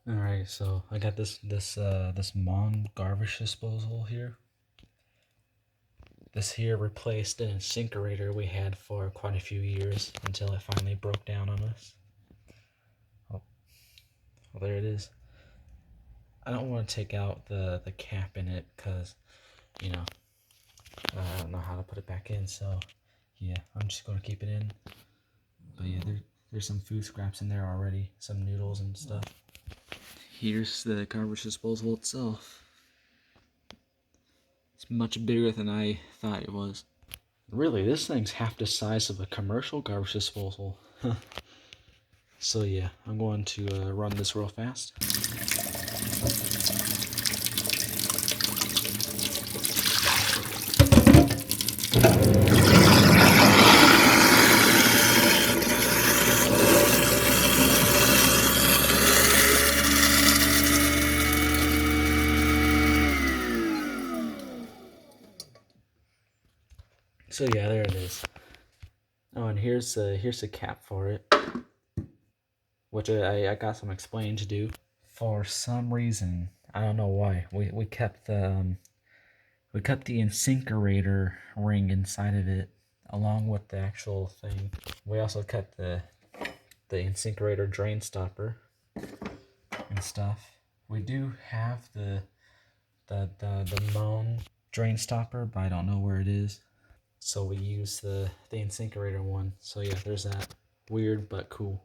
All right, so I got this Moan garbage disposal here. This here replaced an incinerator we had for quite a few years until it finally broke down on us. Oh, well, there it is. I don't want to take out the cap in it because, you know, I don't know how to put it back in. So, yeah, I'm just going to keep it in. But yeah, there's some food scraps in there already, some noodles and stuff. Here's the garbage disposal itself. It's much bigger than I thought it was. Really, this thing's half the size of a commercial garbage disposal. So yeah, I'm going to run this real fast. So yeah, there it is. Oh, and here's the cap for it, which I got some explaining to do. For some reason, I don't know why, we kept the incinerator ring inside of it along with the actual thing. We also kept the incinerator drain stopper and stuff. We do have the Moan drain stopper, but I don't know where it is. So we use the incinerator one. So yeah, there's that. Weird but cool.